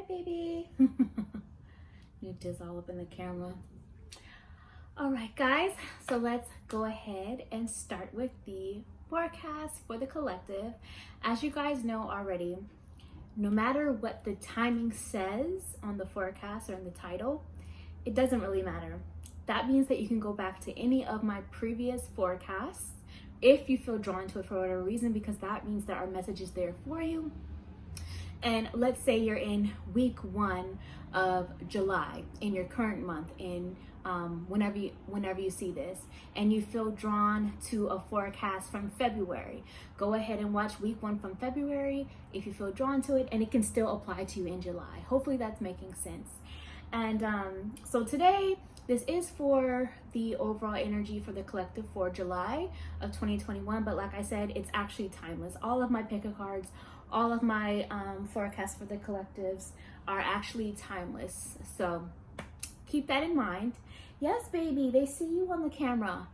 baby. Newt is all up in the camera. All right, guys, so let's go ahead and start with the forecast for the collective. As you guys know already, no matter what the timing says on the forecast or in the title, it doesn't really matter. That means that you can go back to any of my previous forecasts if you feel drawn to it for whatever reason, because that means there are messages there for you. And let's say you're in week 1 of July in your current month, in whenever you see this, and you feel drawn to a forecast from February, go ahead and watch week 1 from February if you feel drawn to it, and it can still apply to you in July. Hopefully that's making sense. And so today, this is for the overall energy for the collective for July of 2021, but like I said, it's actually timeless. All of my pick a cards, all of my forecasts for the collectives are actually timeless. So keep that in mind. Yes, baby, they see you on the camera.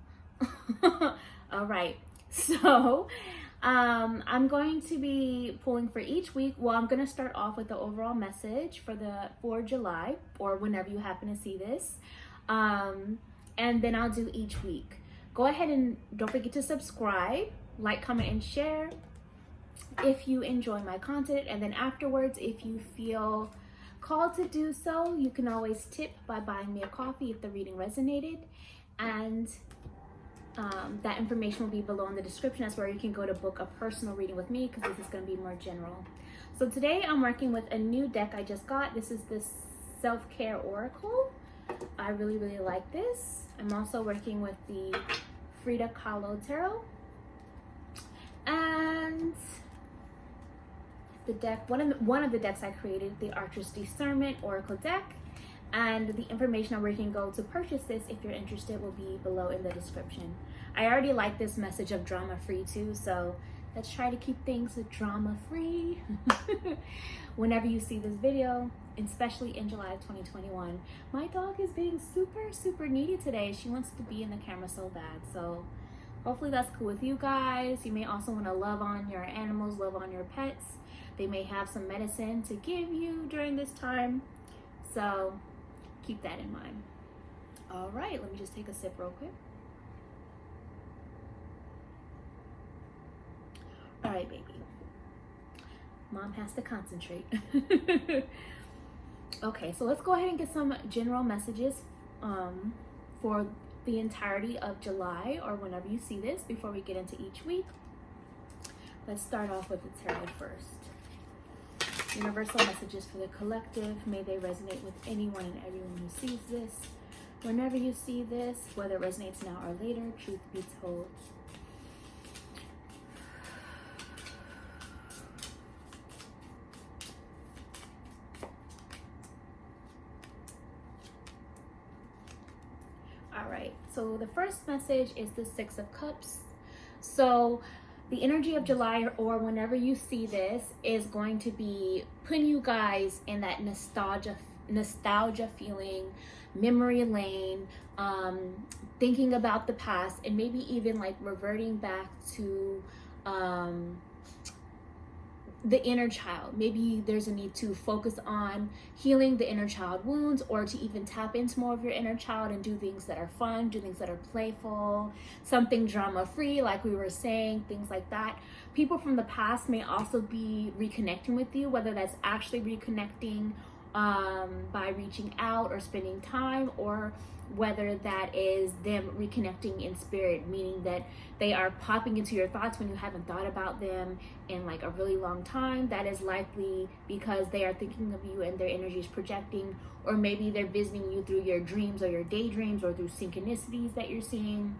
All right, so I'm going to be pulling for each week. Well, I'm going to start off with the overall message for July, or whenever you happen to see this. And then I'll do each week. Go ahead and don't forget to subscribe, like, comment, and share if you enjoy my content. And then afterwards, if you feel called to do so, you can always tip by buying me a coffee if the reading resonated. And that information will be below in the description. That's where you can go to book a personal reading with me, because this is going to be more general. So today I'm working with a new deck I just got. This is the Self-Care Oracle. I really like this. I'm also working with the Frida Kahlo Tarot. And the deck, one of the decks I created, the Archer's Discernment Oracle deck. And the information on where you can go to purchase this, if you're interested, will be below in the description. I already like this message of drama free too, so let's try to keep things drama free whenever you see this video, especially in July of 2021. My dog is being super needy today. She wants to be in the camera so bad, so hopefully that's cool with you guys. You may also want to love on your animals, love on your pets. They may have some medicine to give you during this time, so keep that in mind. All right, let me just take a sip real quick. All right, baby. Mom has to concentrate. Okay, so let's go ahead and get some general messages for the entirety of July, or whenever you see this, before we get into each week. Let's start off with the tarot first. Universal messages for the collective. May they resonate with anyone and everyone who sees this. Whenever you see this, whether it resonates now or later, truth be told. All right, so the first message is the 6 of Cups. So the energy of July, or whenever you see this, is going to be putting you guys in that nostalgia feeling, memory lane, thinking about the past, and maybe even like reverting back to the inner child. Maybe there's a need to focus on healing the inner child wounds, or to even tap into more of your inner child and do things that are fun, do things that are playful, something drama free, like we were saying, things like that. People from the past may also be reconnecting with you, whether that's actually reconnecting by reaching out or spending time, or whether that is them reconnecting in spirit, meaning that they are popping into your thoughts when you haven't thought about them in like a really long time. That is likely because they are thinking of you and their energy is projecting, or maybe they're visiting you through your dreams or your daydreams, or through synchronicities that you're seeing.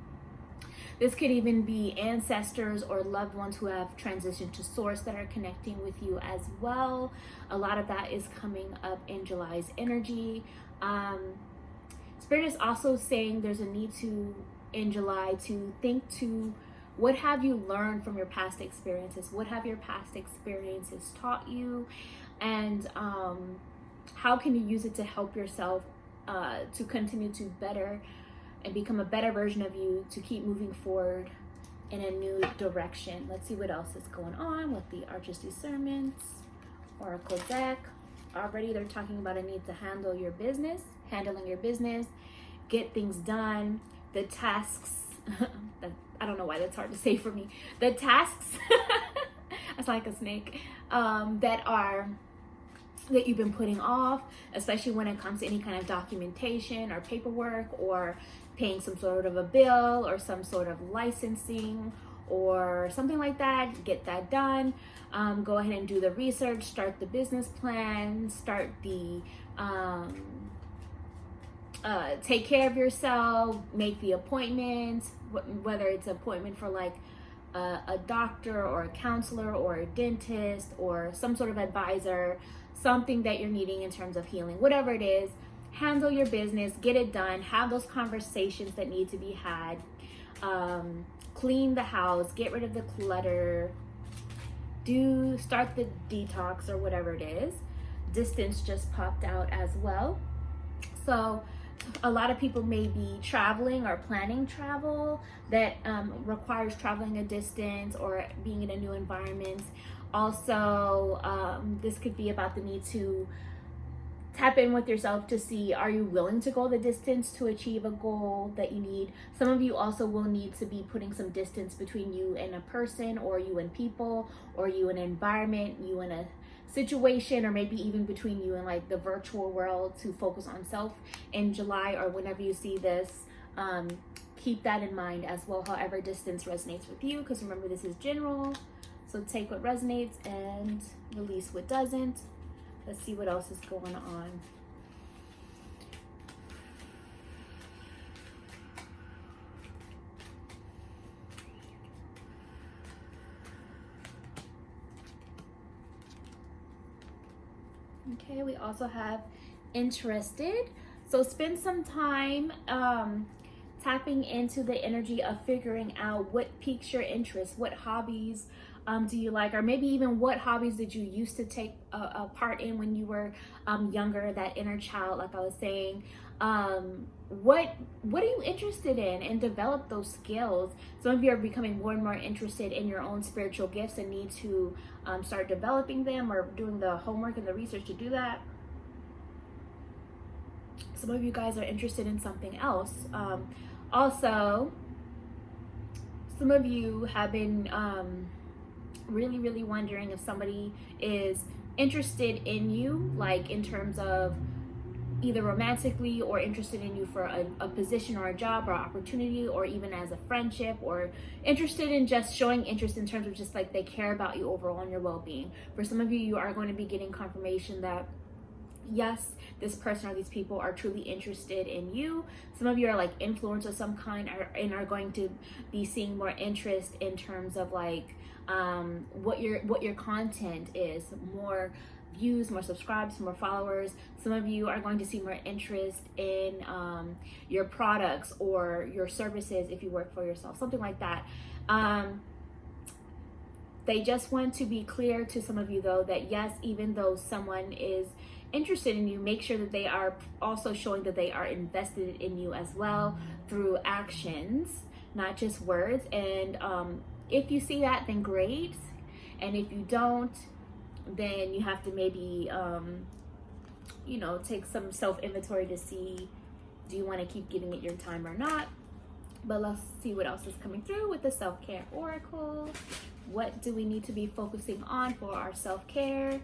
This could even be ancestors or loved ones who have transitioned to source that are connecting with you as well. A lot of that is coming up in July's energy. Spirit is also saying there's a need to, in July, to think to what have you learned from your past experiences? What have your past experiences taught you? And how can you use it to help yourself to continue to better and become a better version of you, to keep moving forward in a new direction. Let's see what else is going on with the Archer's Discernment Oracle deck. already they're talking about a need to handling your business, get things done, the tasks. I don't know why that's hard to say for me. The tasks, it's like a snake, that you've been putting off, especially when it comes to any kind of documentation or paperwork or paying some sort of a bill or some sort of licensing or something like that. Get that done. Go ahead and do the research, start the business plan, start the take care of yourself, make the appointments, whether it's an appointment for like a doctor or a counselor or a dentist or some sort of advisor, something that you're needing in terms of healing, whatever it is. Handle your business, get it done, have those conversations that need to be had, clean the house, get rid of the clutter, start the detox or whatever it is. Distance just popped out as well. So a lot of people may be traveling or planning travel that requires traveling a distance or being in a new environment. Also, this could be about the need to tap in with yourself to see, are you willing to go the distance to achieve a goal that you need? Some of you also will need to be putting some distance between you and a person, or you and people, or you and an environment, you and a situation, or maybe even between you and like the virtual world, to focus on self in July or whenever you see this. Keep that in mind as well, however distance resonates with you, because remember, this is general. So take what resonates and release what doesn't. Let's see what else is going on. Okay, we also have interested. So spend some time tapping into the energy of figuring out what piques your interest, what hobbies do you like, or maybe even what hobbies did you used to take a part in when you were younger, that inner child, like I was saying. What are you interested in, and develop those skills. Some of you are becoming more and more interested in your own spiritual gifts and need to start developing them or doing the homework and the research to do that. Some of you guys are interested in something else. Also, some of you have been really wondering if somebody is interested in you, like in terms of either romantically or interested in you for a position or a job or opportunity, or even as a friendship, or interested in just showing interest in terms of just like they care about you overall and your well-being. For some of you, you are going to be getting confirmation that yes, this person or these people are truly interested in you. Some of you are like influencers of some kind and are going to be seeing more interest in terms of like what your content is, more views, more subscribes, more followers. Some of you are going to see more interest in your products or your services if you work for yourself, something like that. They just want to be clear to some of you though that yes, even though someone is interested in you, make sure that they are also showing that they are invested in you as well through actions, not just words. And if you see that, then great. And if you don't, then you have to maybe take some self-inventory to see, do you want to keep giving it your time or not? But let's see what else is coming through with the self-care oracle. What do we need to be focusing on for our self-care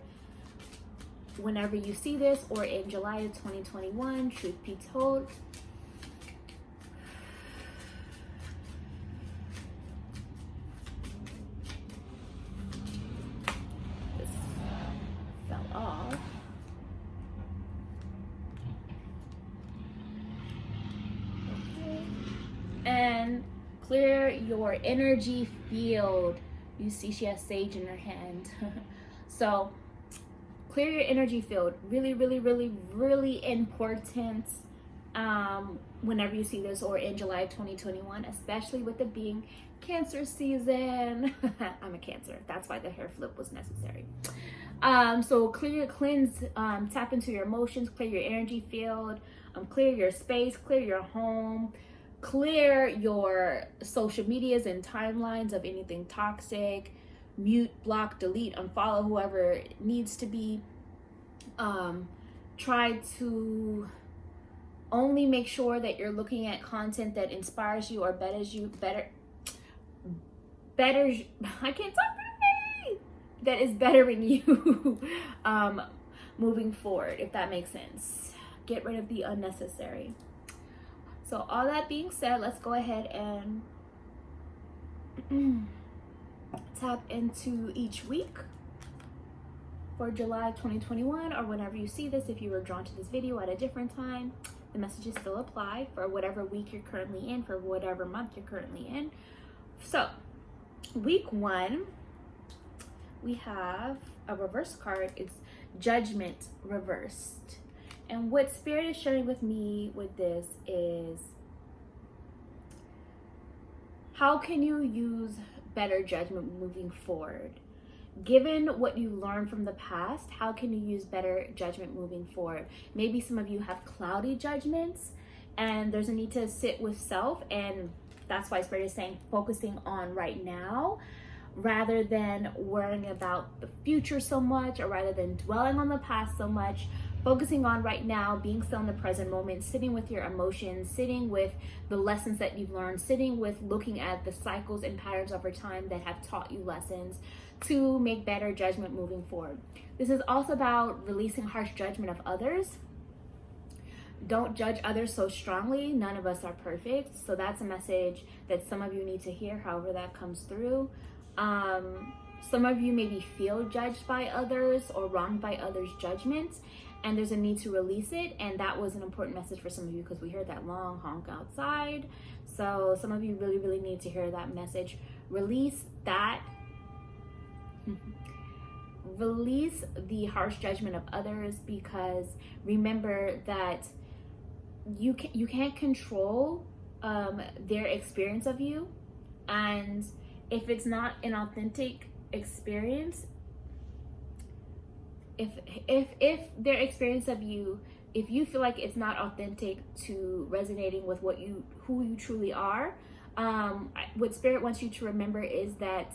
whenever you see this, or in July of 2021, truth be told? This fell off. Okay. And clear your energy field. You see she has sage in her hand. So clear your energy field. Really important whenever you see this, or in July of 2021, especially with it being Cancer season. I'm a Cancer. That's why the hair flip was necessary. So cleanse, tap into your emotions, clear your energy field, clear your space, clear your home, clear your social medias and timelines of anything toxic. Mute, block, delete, unfollow whoever needs to be. Try to only make sure that you're looking at content that inspires you or betters you, I can't talk today, that is bettering you moving forward, if that makes sense. Get rid of the unnecessary. So all that being said, let's go ahead and tap into each week for July 2021, or whenever you see this. If you were drawn to this video at a different time, the messages still apply for whatever week you're currently in, for whatever month you're currently in. So week 1, we have a reverse card. It's Judgment reversed. And what Spirit is sharing with me with this is, how can you use better judgment moving forward? Given what you learned from the past, how can you use better judgment moving forward? Maybe some of you have cloudy judgments and there's a need to sit with self, and that's why Spirit is saying focusing on right now rather than worrying about the future so much, or rather than dwelling on the past so much. Focusing on right now, being still in the present moment, sitting with your emotions, sitting with the lessons that you've learned, sitting with looking at the cycles and patterns over time that have taught you lessons to make better judgment moving forward. This is also about releasing harsh judgment of others. Don't judge others so strongly. None of us are perfect. So that's a message that some of you need to hear, however that comes through. Some of you maybe feel judged by others or wronged by others' judgments, and there's a need to release it. And that was an important message for some of you, because we heard that long honk outside. So some of you really, really need to hear that message. Release that. Release the harsh judgment of others, because remember that you can't control their experience of you. And if it's not an authentic experience, if their experience of you, if you feel like it's not authentic to resonating with who you truly are, what Spirit wants you to remember is that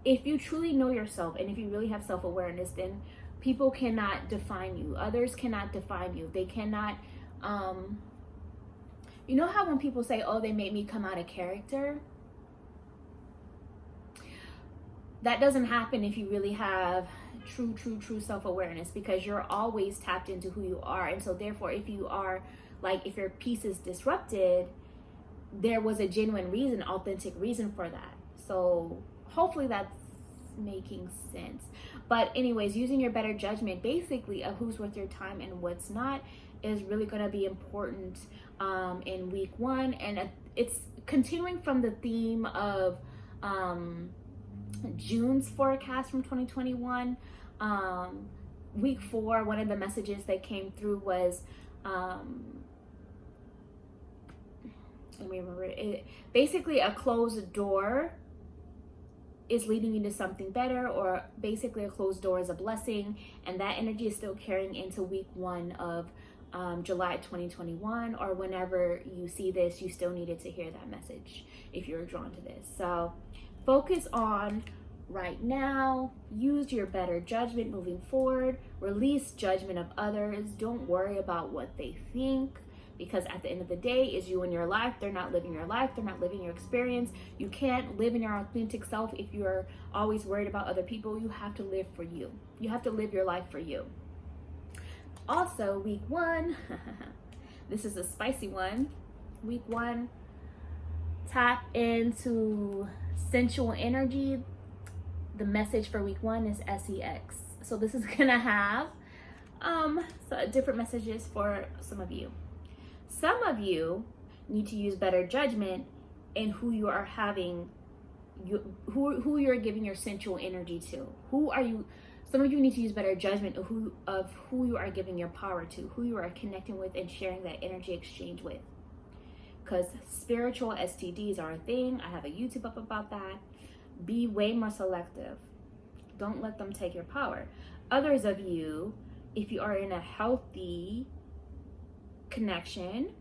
if you truly know yourself and if you really have self-awareness, then people cannot define you. Others cannot define you. They cannot, you know how when people say, oh, they made me come out of character? That doesn't happen if you really have true self-awareness, because you're always tapped into who you are. And so therefore, if your peace is disrupted, there was a genuine reason, authentic reason for that. So hopefully that's making sense. But anyways, using your better judgment basically of who's worth your time and what's not is really going to be important in week 1. And it's continuing from the theme of June's forecast from 2021. Week 4, one of the messages that came through was let me remember it. Basically, a closed door is leading you to something better, or basically a closed door is a blessing, and that energy is still carrying into week 1 of July 2021, or whenever you see this, you still needed to hear that message if you're drawn to this. So focus on right now, use your better judgment moving forward, release judgment of others. Don't worry about what they think, because at the end of the day, it's you and your life. They're not living your life. They're not living your experience. You can't live in your authentic self if you're always worried about other people. You have to live for you. You have to live your life for you. Also, week 1, this is a spicy one. Week 1, tap into sensual energy. The message for week 1 is SEX. So this is gonna have different messages for some of you. Some of you need to use better judgment in who you are having, who you're giving your sensual energy to. Who are you? Some of you need to use better judgment of who you are giving your power to, who you are connecting with and sharing that energy exchange with. Because spiritual STDs are a thing. I have a YouTube up about that. Be way more selective. Don't let them take your power. Others of you, if you are in a healthy connection,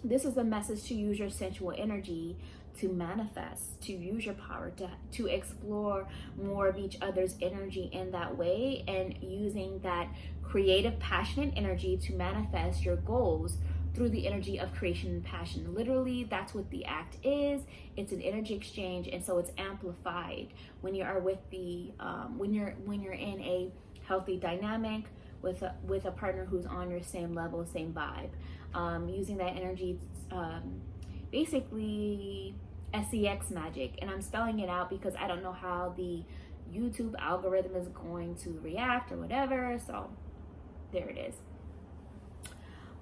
this is a message to use your sensual energy to manifest, to use your power, to explore more of each other's energy in that way, and using that creative, passionate energy to manifest your goals through the energy of creation and passion. Literally, that's what the act is. It's an energy exchange, and so it's amplified when you are with the when you're in a healthy dynamic with a partner who's on your same level, same vibe. Using that energy, basically sex magic, and I'm spelling it out because I don't know how the YouTube algorithm is going to react or whatever. So there it is.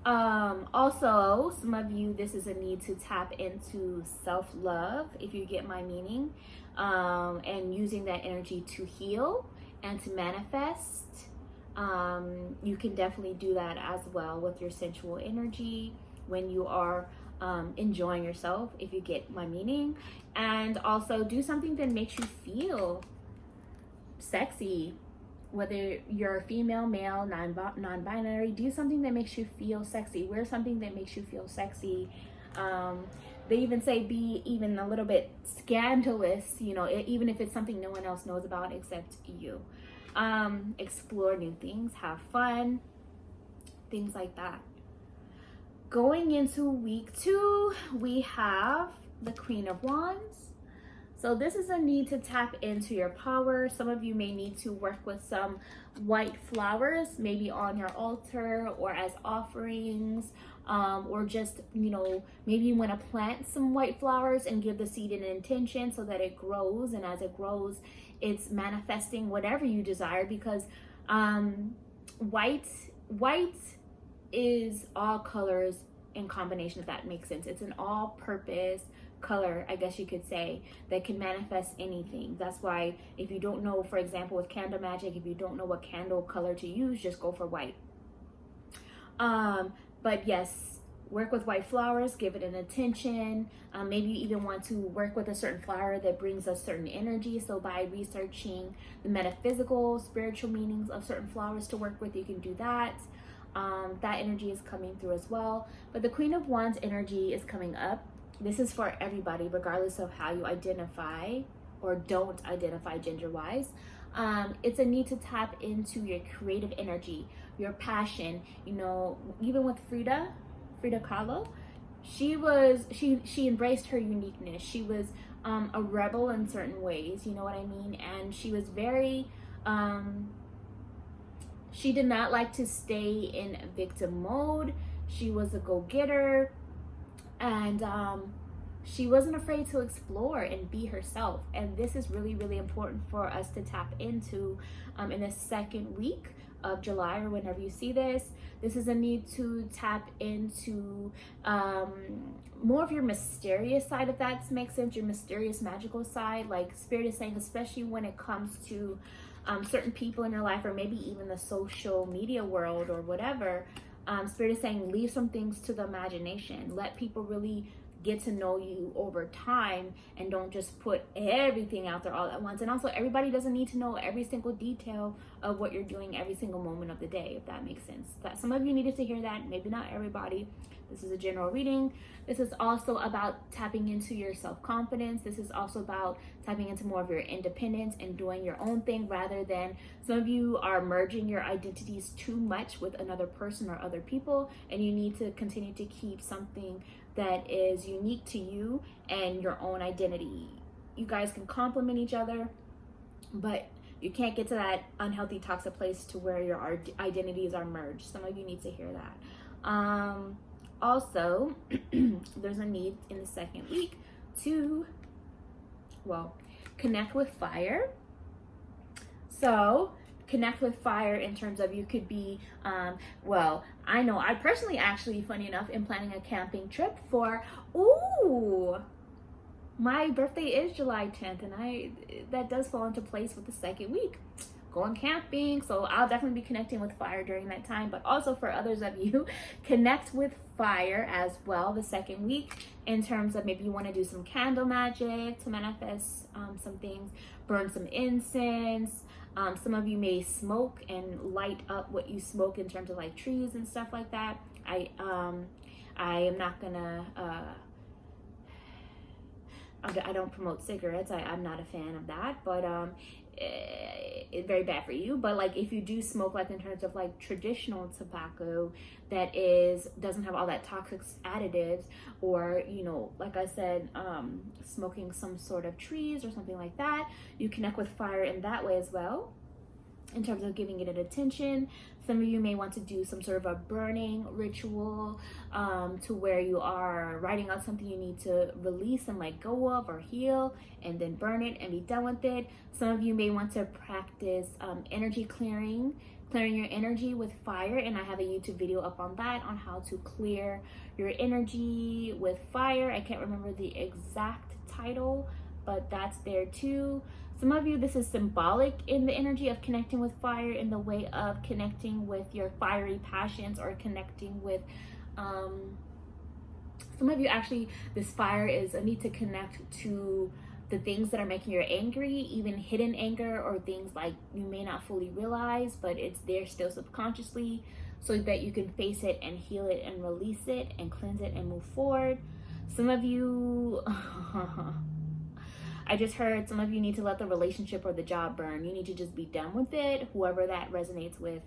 Also, some of you, this is a need to tap into self-love, if you get my meaning, and using that energy to heal and to manifest. You can definitely do that as well with your sensual energy when you are enjoying yourself, if you get my meaning. And also do something that makes you feel sexy, whether you're female, male, non-binary. Do something that makes you feel sexy. Wear something that makes you feel sexy. They even say be even a little bit scandalous, you know, even if it's something no one else knows about except you. Explore new things, have fun, things like that. Going into week 2, we have the Queen of Wands. So this is a need to tap into your power. Some of you may need to work with some white flowers, maybe on your altar or as offerings, or just, you know, maybe you want to plant some white flowers and give the seed an intention so that it grows. And as it grows, it's manifesting whatever you desire, because white is all colors in combination, if that makes sense. It's an all-purpose color, I guess you could say, that can manifest anything. That's why if you don't know, for example, with candle magic, if you don't know what candle color to use, just go for white. But yes, work with white flowers, give it an intention. Maybe you even want to work with a certain flower that brings a certain energy. So by researching the metaphysical, spiritual meanings of certain flowers to work with, you can do that. That energy is coming through as well. But the Queen of Wands energy is coming up. This is for everybody, regardless of how you identify or don't identify gender-wise. It's a need to tap into your creative energy, your passion. You know, even with Frida Kahlo, she embraced her uniqueness. She was a rebel in certain ways, you know what I mean? And she was very, she did not like to stay in victim mode. She was a go-getter. And she wasn't afraid to explore and be herself. And this is really, really important for us to tap into in the second week of July, or whenever you see this. This is a need to tap into more of your mysterious side, if that makes sense, your mysterious, magical side. Like Spirit is saying, especially when it comes to certain people in your life, or maybe even the social media world or whatever. Spirit is saying, leave some things to the imagination. Let people really get to know you over time, and don't just put everything out there all at once. And also, everybody doesn't need to know every single detail of what you're doing every single moment of the day, if that makes sense. That some of you needed to hear that, maybe not everybody. This is a general reading. This is also about tapping into your self-confidence. This is also about tapping into more of your independence and doing your own thing, rather than, some of you are merging your identities too much with another person or other people, and you need to continue to keep something that is unique to you and your own identity. You guys can complement each other, but you can't get to that unhealthy, toxic place to where your identities are merged. Some of you need to hear that. Also, there's a need in the second week to, well, connect with fire. So connect with fire in terms of, you could be, well, I know I personally, actually, funny enough, am planning a camping trip for, my birthday is July 10th, and that does fall into place with the second week. Going camping, so I'll definitely be connecting with fire during that time. But also for others of you, connect with fire as well the second week, in terms of maybe you want to do some candle magic to manifest some things, burn some incense. Some of you may smoke and light up what you smoke in terms of like trees and stuff like that. I am not gonna I don't promote cigarettes. I'm not a fan of that, but it's very bad for you. But like if you do smoke, like in terms of like traditional tobacco that doesn't have all that toxic additives, or you know, like I said, smoking some sort of trees or something like that, you connect with fire in that way as well, in terms of giving it an attention. Some of you may want to do some sort of a burning ritual, to where you are writing out something you need to release and let go of or heal, and then burn it and be done with it. Some of you may want to practice energy clearing your energy with fire, and I have a YouTube video up on that, on how to clear your energy with fire. I can't remember the exact title, but that's there too. Some of you, this is symbolic in the energy of connecting with fire, in the way of connecting with your fiery passions, or connecting with, some of you actually, this fire is a need to connect to the things that are making you angry, even hidden anger, or things like you may not fully realize, but it's there still subconsciously, so that you can face it and heal it and release it and cleanse it and move forward. Some of you, I just heard some of you need to let the relationship or the job burn. You need to just be done with it. Whoever that resonates with,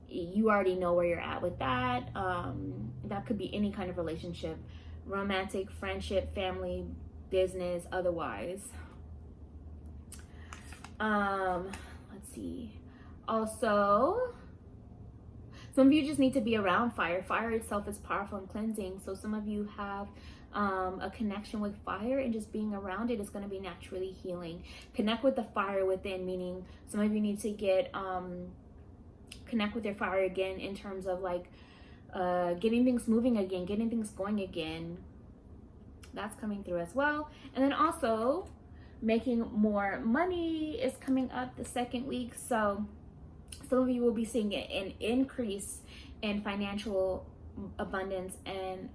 you already know where you're at with that. That could be any kind of relationship, romantic, friendship, family, business, otherwise. Let's see. Also, some of you just need to be around fire. Fire itself is powerful and cleansing. So some of you have a connection with fire, and just being around it is going to be naturally healing. Connect with the fire within, meaning some of you need to get connect with your fire again, in terms of like getting things moving again, getting things going again. That's coming through as well. And then also making more money is coming up the second week. So some of you will be seeing an increase in financial abundance and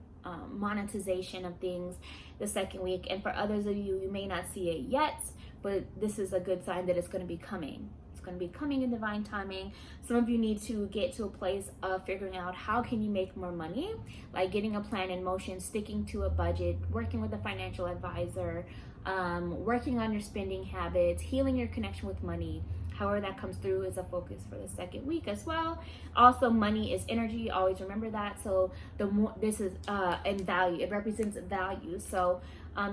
monetization of things the second week. And for others of you, you may not see it yet, but this is a good sign that it's going to be coming. It's going to be coming in divine timing. Some of you need to get to a place of figuring out how can you make more money, like getting a plan in motion, sticking to a budget, working with a financial advisor, working on your spending habits, healing your connection with money. However that comes through is a focus for the second week as well. Also, money is energy. Always remember that. So the more this is in value, it represents value. So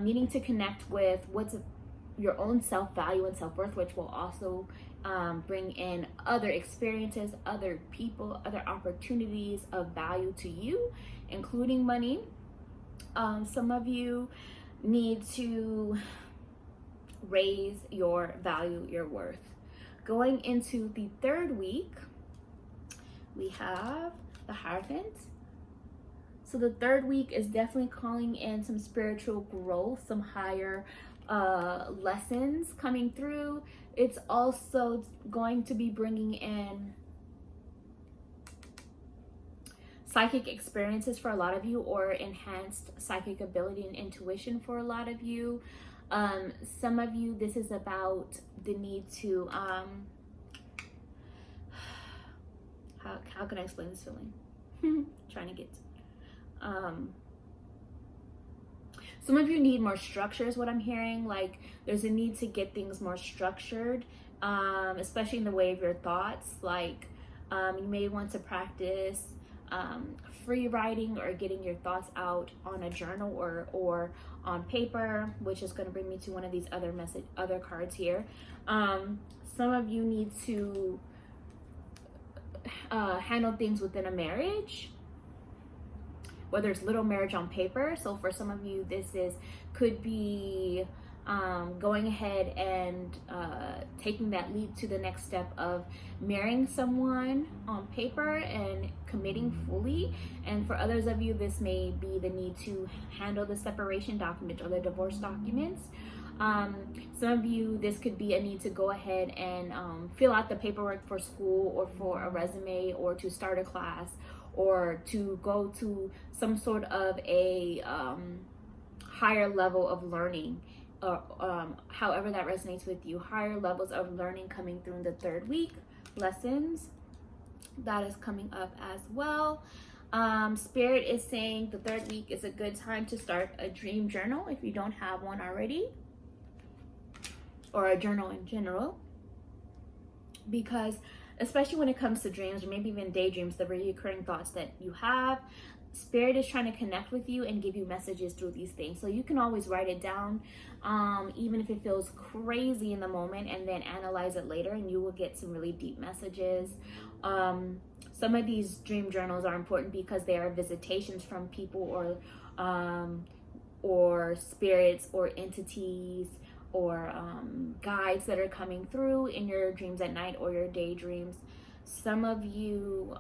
needing to connect with what's your own self-value and self-worth, which will also bring in other experiences, other people, other opportunities of value to you, including money. Some of you need to raise your value, your worth. Going into the third week, we have the Hierophant. So the third week is definitely calling in some spiritual growth, some higher lessons coming through. It's also going to be bringing in psychic experiences for a lot of you, or enhanced psychic ability and intuition for a lot of you. Some of you, this is about the need to how can I explain this feeling? Trying to get some of you need more structure is what I'm hearing. Like there's a need to get things more structured, especially in the way of your thoughts. Like you may want to practice free writing, or getting your thoughts out on a journal or on paper, which is going to bring me to one of these other cards here. Some of you need to handle things within a marriage, whether it's little marriage on paper. So for some of you, this could be going ahead and taking that leap to the next step of marrying someone on paper and committing fully. And for others of you, this may be the need to handle the separation document or the divorce documents. Some of you, this could be a need to go ahead and fill out the paperwork for school, or for a resume, or to start a class, or to go to some sort of a higher level of learning, or however that resonates with you. Higher levels of learning coming through in the third week. Lessons, that is coming up as well. Spirit is saying the third week is a good time to start a dream journal if you don't have one already, or a journal in general, because especially when it comes to dreams, or maybe even daydreams, the recurring thoughts that you have, Spirit is trying to connect with you and give you messages through these things. So you can always write it down, even if it feels crazy in the moment, and then analyze it later, and you will get some really deep messages. Some of these dream journals are important because they are visitations from people, or spirits, or entities, or guides that are coming through in your dreams at night or your daydreams. Some of you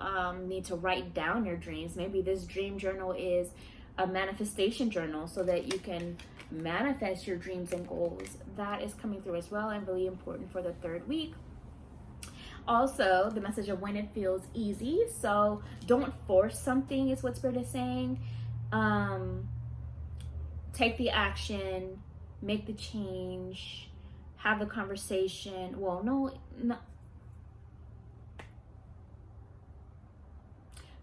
need to write down your dreams. Maybe this dream journal is a manifestation journal so that you can manifest your dreams and goals. That is coming through as well, and really important for the third week. Also, the message of when it feels easy. So don't force something is what Spirit is saying. Take the action, make the change, have the conversation. Well, no.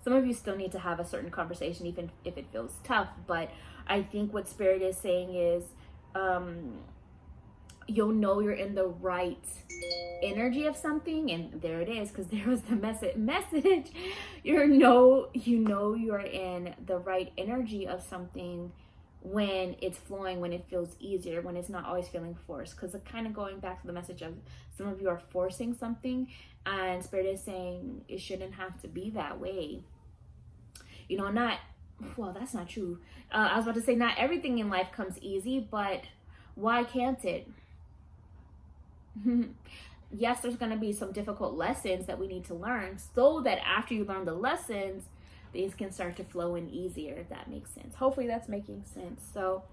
Some of you still need to have a certain conversation, even if it feels tough. But I think what Spirit is saying is, you'll know you're in the right energy of something, and there it is, because there was the message. You know you're in the right energy of something when it's flowing, when it feels easier, when it's not always feeling forced. Because kind of going back to the message of some of you are forcing something, and Spirit is saying it shouldn't have to be that way. Well, that's not true. I was about to say not everything in life comes easy, but why can't it? Yes, there's going to be some difficult lessons that we need to learn, so that after you learn the lessons, things can start to flow in easier, if that makes sense. Hopefully that's making sense. So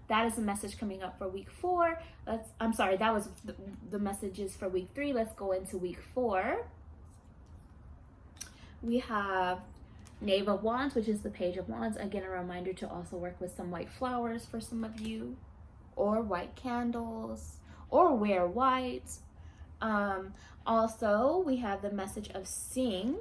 that is the message coming up for week 4. That was the messages for week 3. Let's go into week 4. We have Knave of Wands, which is the Page of Wands. Again, a reminder to also work with some white flowers for some of you, or white candles, or wear white. Also, we have the message of sing.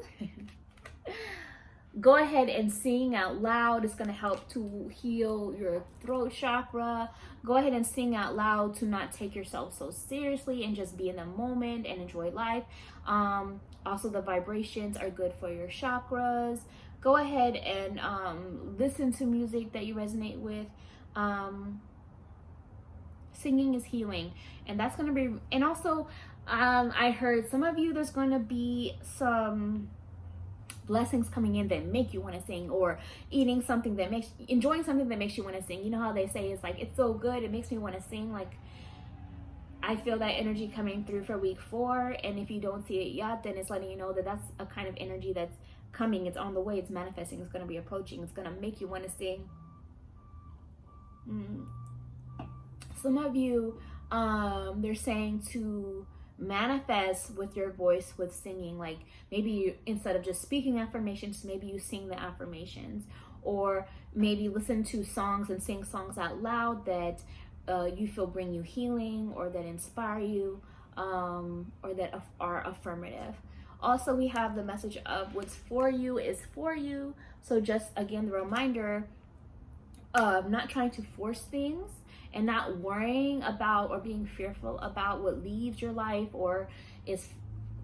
Go ahead and sing out loud. It's going to help to heal your throat chakra. Go ahead and sing out loud to not take yourself so seriously and just be in the moment and enjoy life. Also, the vibrations are good for your chakras. Go ahead and listen to music that you resonate with. Singing is healing, and that's going to be, and also I heard some of you, there's going to be some blessings coming in that make you want to sing, or enjoying something that makes you want to sing. You know how they say it's like, it's so good, it makes me want to sing. Like, I feel that energy coming through for week 4, and if you don't see it yet, then it's letting you know that that's a kind of energy that's coming. It's on the way, it's manifesting, it's going to be approaching, it's going to make you want to sing. Some of you, they're saying to manifest with your voice with singing. Like, maybe you, instead of just speaking affirmations, maybe you sing the affirmations, or maybe listen to songs and sing songs out loud that you feel bring you healing, or that inspire you, or that are affirmative. Also, we have the message of what's for you is for you. So just again, the reminder of not trying to force things, and not worrying about or being fearful about what leaves your life or is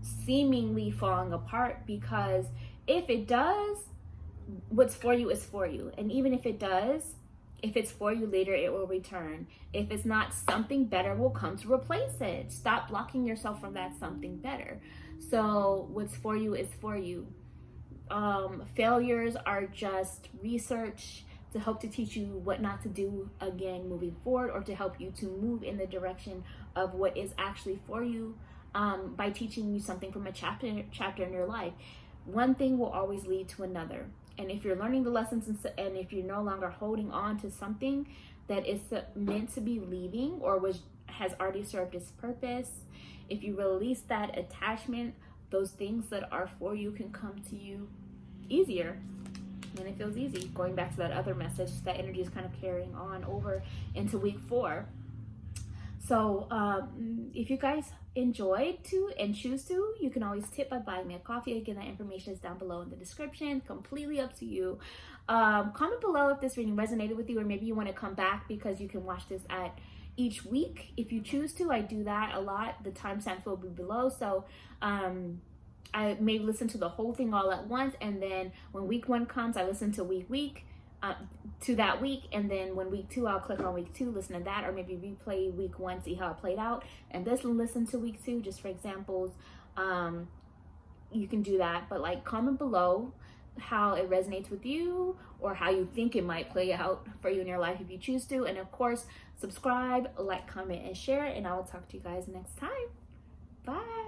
seemingly falling apart. Because if it does, what's for you is for you. And even if it does, if it's for you later, it will return. If it's not, something better will come to replace it. Stop blocking yourself from that something better. So what's for you is for you. Failures are just research to help to teach you what not to do again moving forward, or to help you to move in the direction of what is actually for you, by teaching you something from a chapter in your life. One thing will always lead to another. And if you're learning the lessons, and if you're no longer holding on to something that is meant to be leaving, or has already served its purpose, if you release that attachment, those things that are for you can come to you easier. And it feels easy. Going back to that other message, that energy is kind of carrying on over into week 4. So if you guys enjoyed to and choose to, you can always tip by buying me a coffee. Again, that information is down below in the description. Completely up to you. Comment below if this reading resonated with you, or maybe you want to come back because you can watch this at each week if you choose to. I do that a lot. The timestamps will be below, so I may listen to the whole thing all at once, and then when week 1 comes, I listen to to that week, and then when week 2, I'll click on week 2, listen to that, or maybe replay week 1, see how it played out, and this listen to week 2 just for examples. You can do that, but like, comment below how it resonates with you, or how you think it might play out for you in your life if you choose to. And of course, subscribe, like, comment, and share, and I will talk to you guys next time. Bye.